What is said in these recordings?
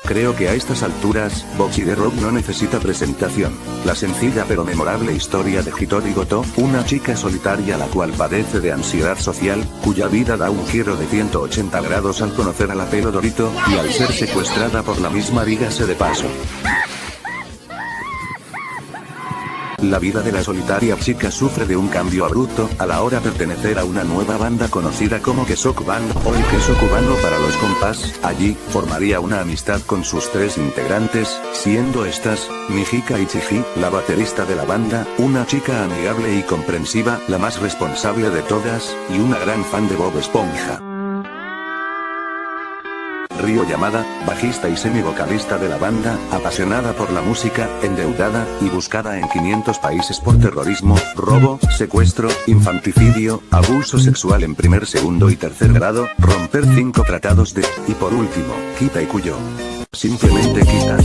Creo que a estas alturas, Bocchi de Rock no necesita presentación. La sencilla pero memorable historia de Hitori Goto, una chica solitaria la cual padece de ansiedad social, cuya vida da un giro de 180 grados al conocer a la pelo Dorito, y al ser secuestrada por la misma dígase de paso. La vida de la solitaria chica sufre de un cambio abrupto, a la hora de pertenecer a una nueva banda conocida como Kesoku Band, o el queso cubano para los compas. Allí, formaría una amistad con sus 3 integrantes, siendo estas, Mijika y Chiji, la baterista de la banda, una chica amigable y comprensiva, la más responsable de todas, y una gran fan de Bob Esponja. Ryo Yamada, bajista y semi-vocalista de la banda, apasionada por la música, endeudada, y buscada en 500 países por terrorismo, robo, secuestro, infanticidio, abuso sexual en primer, segundo y tercer grado, romper 5 tratados de, y por último, Kita y Kuyo. Simplemente Kita.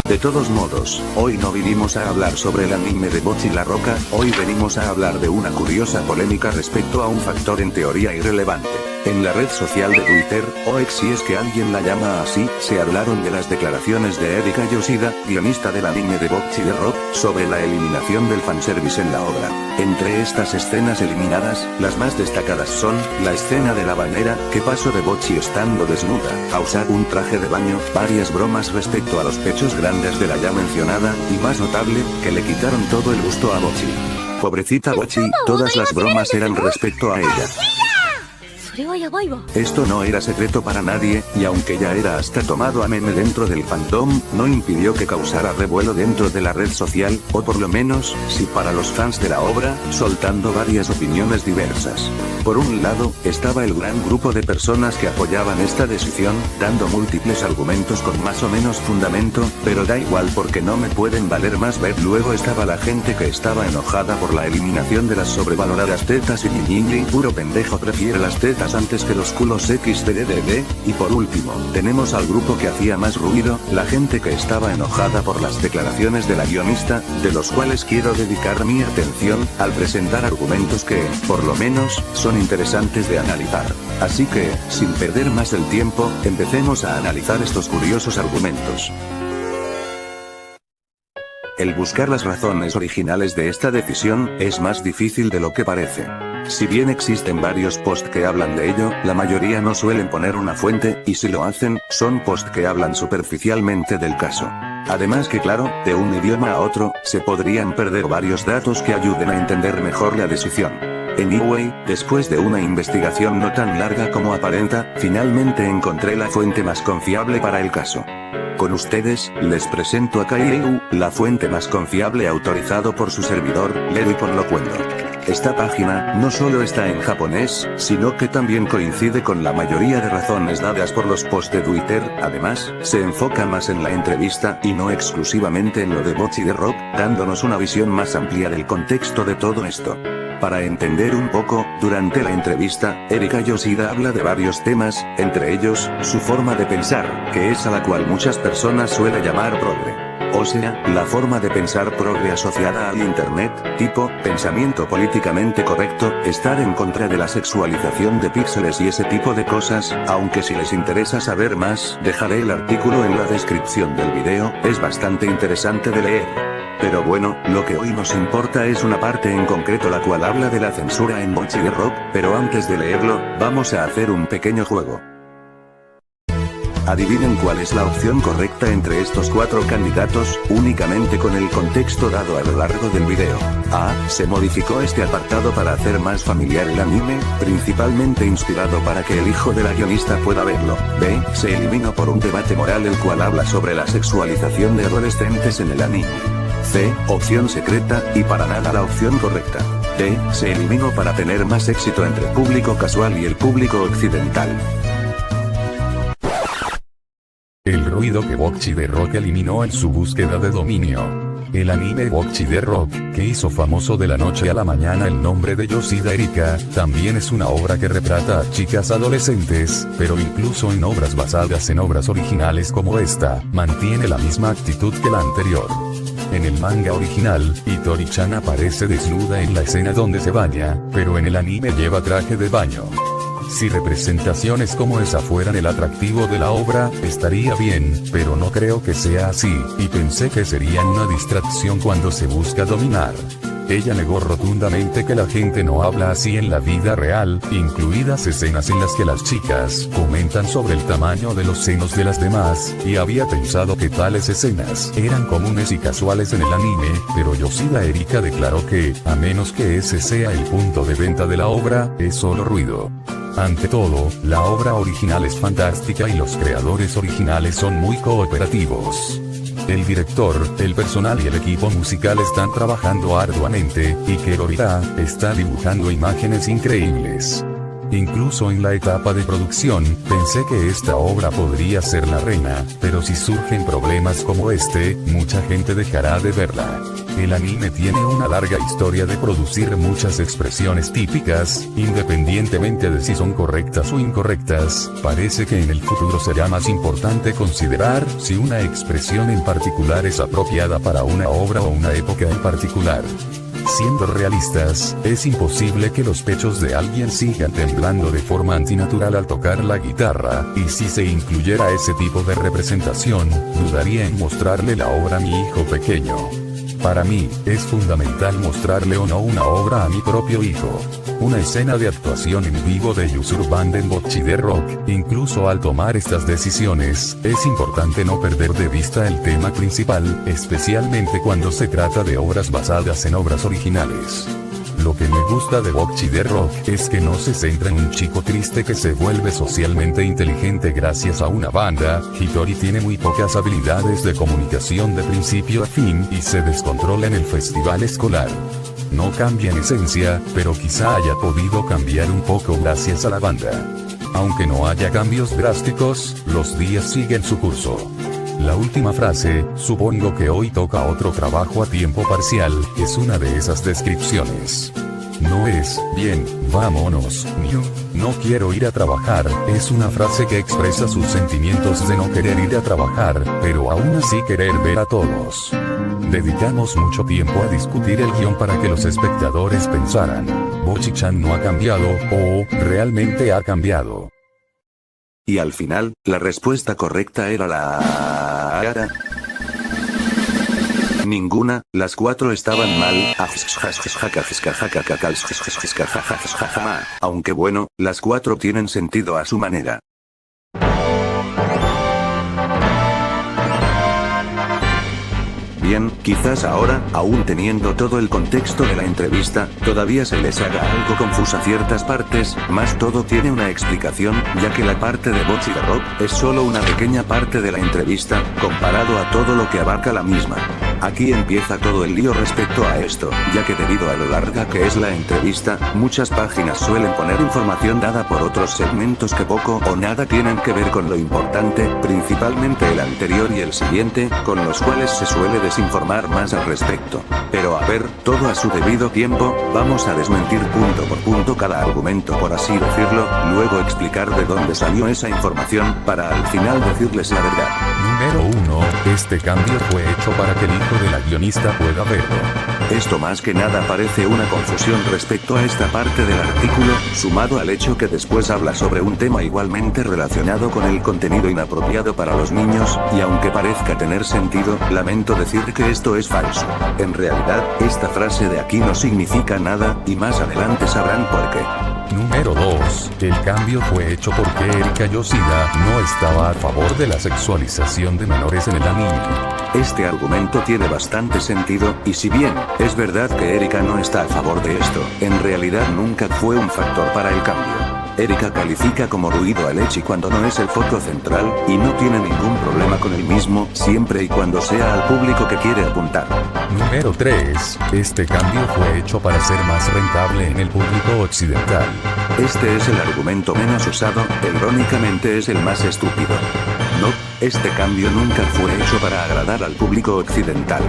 De todos modos, hoy no vinimos a hablar sobre el anime de Bocchi la Roca, hoy venimos a hablar de una curiosa polémica respecto a un factor en teoría irrelevante. En la red social de Twitter, o X si es que alguien la llama así, se hablaron de las declaraciones de Erika Yoshida, guionista del anime de Bocchi de Rock, sobre la eliminación del fanservice en la obra. Entre estas escenas eliminadas, las más destacadas son, la escena de la bañera, que pasó de Bocchi estando desnuda, a usar un traje de baño, varias bromas respecto a los pechos grandes de la ya mencionada, y más notable, que le quitaron todo el gusto a Bocchi. Pobrecita Bocchi, todas las bromas eran respecto a ella. Esto no era secreto para nadie, y aunque ya era hasta tomado a meme dentro del fandom, no impidió que causara revuelo dentro de la red social, o por lo menos, sí para los fans de la obra, soltando varias opiniones diversas. Por un lado, estaba el gran grupo de personas que apoyaban esta decisión, dando múltiples argumentos con más o menos fundamento, pero da igual porque no me pueden valer más ver. Luego estaba la gente que estaba enojada por la eliminación de las sobrevaloradas tetas y ñiñi, puro pendejo prefiere las tetas antes que los culos XDDD, y por último, tenemos al grupo que hacía más ruido, la gente que estaba enojada por las declaraciones de la guionista, de los cuales quiero dedicar mi atención, al presentar argumentos que, por lo menos, son interesantes de analizar. Así que, sin perder más el tiempo, empecemos a analizar estos curiosos argumentos. El buscar las razones originales de esta decisión, es más difícil de lo que parece. Si bien existen varios posts que hablan de ello, la mayoría no suelen poner una fuente, y si lo hacen, son posts que hablan superficialmente del caso. Además que claro, de un idioma a otro, se podrían perder varios datos que ayuden a entender mejor la decisión. Anyway, después de una investigación no tan larga como aparenta, finalmente encontré la fuente más confiable para el caso. Con ustedes, les presento a Kairyu, la fuente más confiable autorizado por su servidor, Leru y por lo cuento. Esta página, no solo está en japonés, sino que también coincide con la mayoría de razones dadas por los posts de Twitter, además, se enfoca más en la entrevista, y no exclusivamente en lo de Bocchi de Rock, dándonos una visión más amplia del contexto de todo esto. Para entender un poco, durante la entrevista, Erika Yoshida habla de varios temas, entre ellos, su forma de pensar, que es a la cual muchas personas suelen llamar progre. O sea, la forma de pensar progre asociada al internet, tipo, pensamiento políticamente correcto, estar en contra de la sexualización de píxeles y ese tipo de cosas, aunque si les interesa saber más, dejaré el artículo en la descripción del video, es bastante interesante de leer. Pero bueno, lo que hoy nos importa es una parte en concreto la cual habla de la censura en Bocchi de Rock, pero antes de leerlo, vamos a hacer un pequeño juego. Adivinen cuál es la opción correcta entre estos 4 candidatos, únicamente con el contexto dado a lo largo del video. A. Se modificó este apartado para hacer más familiar el anime, principalmente inspirado para que el hijo de la guionista pueda verlo. B. Se eliminó por un debate moral el cual habla sobre la sexualización de adolescentes en el anime. C. Opción secreta, y para nada la opción correcta. D. Se eliminó para tener más éxito entre el público casual y el público occidental. El ruido que Bocchi de Rock eliminó en su búsqueda de dominio. El anime Bocchi de Rock, que hizo famoso de la noche a la mañana el nombre de Yoshida Erika, también es una obra que retrata a chicas adolescentes, pero incluso en obras basadas en obras originales como esta, mantiene la misma actitud que la anterior. En el manga original, Itori-chan aparece desnuda en la escena donde se baña, pero en el anime lleva traje de baño. Si representaciones como esa fueran el atractivo de la obra, estaría bien, pero no creo que sea así, y pensé que serían una distracción cuando se busca dominar. Ella negó rotundamente que la gente no habla así en la vida real, incluidas escenas en las que las chicas comentan sobre el tamaño de los senos de las demás, y había pensado que tales escenas eran comunes y casuales en el anime, pero Yoshida Erika declaró que, a menos que ese sea el punto de venta de la obra, es solo ruido. Ante todo, la obra original es fantástica y los creadores originales son muy cooperativos. El director, el personal y el equipo musical están trabajando arduamente, y Kerorita está dibujando imágenes increíbles. Incluso en la etapa de producción, pensé que esta obra podría ser la reina, pero si surgen problemas como este, mucha gente dejará de verla. El anime tiene una larga historia de producir muchas expresiones típicas, independientemente de si son correctas o incorrectas. Parece que en el futuro será más importante considerar si una expresión en particular es apropiada para una obra o una época en particular. Siendo realistas, es imposible que los pechos de alguien sigan temblando de forma antinatural al tocar la guitarra, y si se incluyera ese tipo de representación, dudaría en mostrarle la obra a mi hijo pequeño. Para mí, es fundamental mostrarle o no una obra a mi propio hijo. Una escena de actuación en vivo de Yusur Band en Bocchi de Rock. Incluso al tomar estas decisiones, es importante no perder de vista el tema principal, especialmente cuando se trata de obras basadas en obras originales. Lo que me gusta de Bocchi de Rock es que no se centra en un chico triste que se vuelve socialmente inteligente gracias a una banda. Hitori tiene muy pocas habilidades de comunicación de principio a fin y se descontrola en el festival escolar. No cambia en esencia, pero quizá haya podido cambiar un poco gracias a la banda. Aunque no haya cambios drásticos, los días siguen su curso. La última frase, supongo que hoy toca otro trabajo a tiempo parcial, es una de esas descripciones. No es, bien, vámonos, no quiero ir a trabajar, es una frase que expresa sus sentimientos de no querer ir a trabajar, pero aún así querer ver a todos. Dedicamos mucho tiempo a discutir el guión para que los espectadores pensaran, Bocchi-chan no ha cambiado, o, realmente ha cambiado. Y al final, la respuesta correcta era la... Ninguna, las cuatro estaban mal. Aunque bueno, las cuatro tienen sentido a su manera. Bien, quizás ahora, aún teniendo todo el contexto de la entrevista, todavía se les haga algo confusa ciertas partes, mas todo tiene una explicación, ya que la parte de Bocchi de Rock es solo una pequeña parte de la entrevista, comparado a todo lo que abarca la misma. Aquí empieza todo el lío respecto a esto, ya que debido a lo larga que es la entrevista, muchas páginas suelen poner información dada por otros segmentos que poco o nada tienen que ver con lo importante, principalmente el anterior y el siguiente, con los cuales se suele desinformar más al respecto. Pero a ver, todo a su debido tiempo, vamos a desmentir punto por punto cada argumento por así decirlo, luego explicar de dónde salió esa información, para al final decirles la verdad. Número 1, este cambio fue hecho para que el hijo de la guionista pueda verlo. Esto más que nada parece una confusión respecto a esta parte del artículo, sumado al hecho que después habla sobre un tema igualmente relacionado con el contenido inapropiado para los niños, y aunque parezca tener sentido, lamento decir que esto es falso. En realidad, esta frase de aquí no significa nada, y más adelante sabrán por qué. Número 2, el cambio fue hecho porque Erika Yoshida no estaba a favor de la sexualización de menores en el anime. Este argumento tiene bastante sentido, y si bien, es verdad que Erika no está a favor de esto, en realidad nunca fue un factor para el cambio. Erika califica como ruido al ecchi cuando no es el foco central, y no tiene ningún problema con el mismo, siempre y cuando sea al público que quiere apuntar. Número 3, este cambio fue hecho para ser más rentable en el público occidental. Este es el argumento menos usado, irónicamente es el más estúpido. No, este cambio nunca fue hecho para agradar al público occidental.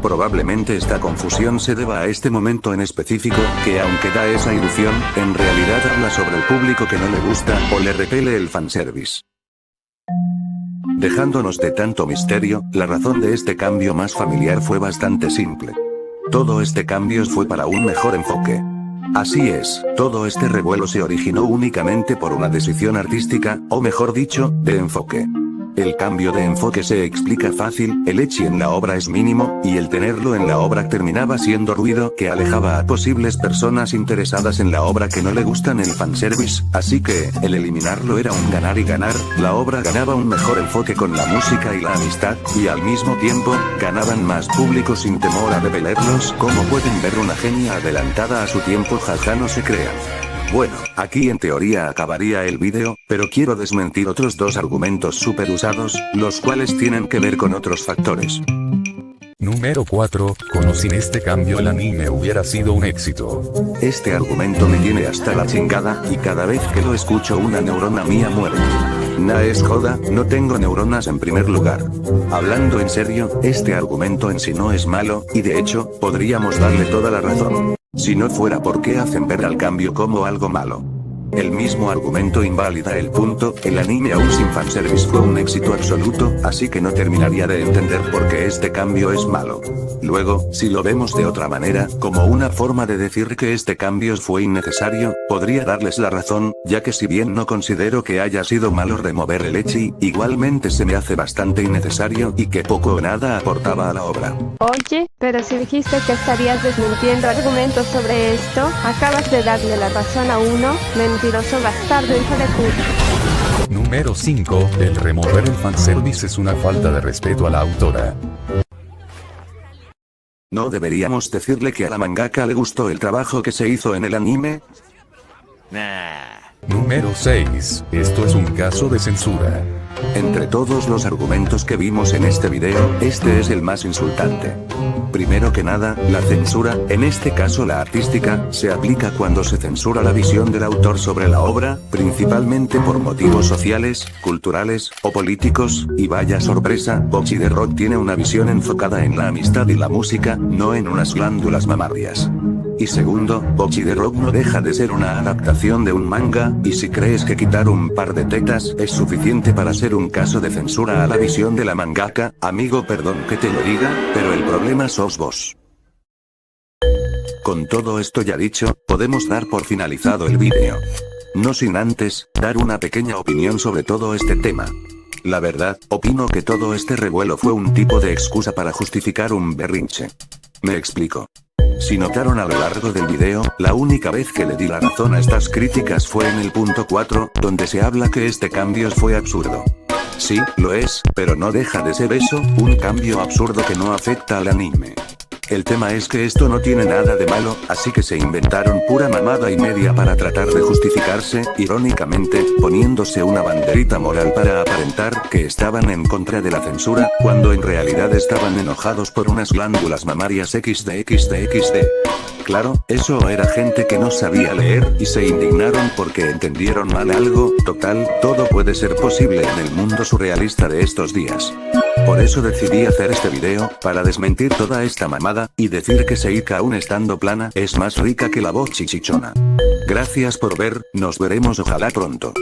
Probablemente esta confusión se deba a este momento en específico, que aunque da esa ilusión, en realidad habla sobre el público que no le gusta o le repele el fanservice. Dejándonos de tanto misterio, la razón de este cambio más familiar fue bastante simple. Todo este cambio fue para un mejor enfoque. Así es, todo este revuelo se originó únicamente por una decisión artística, o mejor dicho, de enfoque. El cambio de enfoque se explica fácil, el ecchi en la obra es mínimo, y el tenerlo en la obra terminaba siendo ruido que alejaba a posibles personas interesadas en la obra que no le gustan el fanservice, así que, el eliminarlo era un ganar y ganar, la obra ganaba un mejor enfoque con la música y la amistad, y al mismo tiempo, ganaban más público sin temor a repelerlos. Como pueden ver, una genia adelantada a su tiempo, jaja, no se crean. Bueno, aquí en teoría acabaría el vídeo, pero quiero desmentir otros dos argumentos super usados, los cuales tienen que ver con otros factores. Número 4, con o sin este cambio el anime hubiera sido un éxito. Este argumento me tiene hasta la chingada, y cada vez que lo escucho una neurona mía muere. Nah, es joda, no tengo neuronas en primer lugar. Hablando en serio, este argumento en sí no es malo, y de hecho, podríamos darle toda la razón. Si no fuera porque hacen ver al cambio como algo malo. El mismo argumento invalida el punto, el anime aún sin fanservice fue un éxito absoluto, así que no terminaría de entender por qué este cambio es malo. Luego, si lo vemos de otra manera, como una forma de decir que este cambio fue innecesario, podría darles la razón, ya que si bien no considero que haya sido malo remover el ecchi, igualmente se me hace bastante innecesario y que poco o nada aportaba a la obra. Oye, pero si dijiste que estarías desmintiendo argumentos sobre esto, acabas de darle la razón a uno, mentiroso bastardo hijo de puta. Número 5, el remover el fanservice es una falta de respeto a la autora. ¿No deberíamos decirle que a la mangaka le gustó el trabajo que se hizo en el anime? Número 6, esto es un caso de censura. Entre todos los argumentos que vimos en este video, este es el más insultante. Primero que nada, la censura, en este caso la artística, se aplica cuando se censura la visión del autor sobre la obra, principalmente por motivos sociales, culturales, o políticos, y vaya sorpresa, Bocchi de Rock tiene una visión enfocada en la amistad y la música, no en unas glándulas mamarias. Y segundo, Bocchi de Rock no deja de ser una adaptación de un manga, y si crees que quitar un par de tetas es suficiente para ser un caso de censura a la visión de la mangaka, amigo, perdón que te lo diga, pero el problema sos vos. Con todo esto ya dicho, podemos dar por finalizado el vídeo. No sin antes, dar una pequeña opinión sobre todo este tema. La verdad, opino que todo este revuelo fue un tipo de excusa para justificar un berrinche. Me explico. Si notaron a lo largo del video, la única vez que le di la razón a estas críticas fue en el punto 4, donde se habla que este cambio fue absurdo. Sí, lo es, pero no deja de ser eso, un cambio absurdo que no afecta al anime. El tema es que esto no tiene nada de malo, así que se inventaron pura mamada y media para tratar de justificarse, irónicamente, poniéndose una banderita moral para aparentar que estaban en contra de la censura, cuando en realidad estaban enojados por unas glándulas mamarias XD. Claro, eso era gente que no sabía leer y se indignaron porque entendieron mal algo. Total, todo puede ser posible en el mundo surrealista de estos días. Por eso decidí hacer este video, para desmentir toda esta mamada, y decir que Seika aún estando plana, es más rica que la voz chichichona. Gracias por ver, nos veremos ojalá pronto.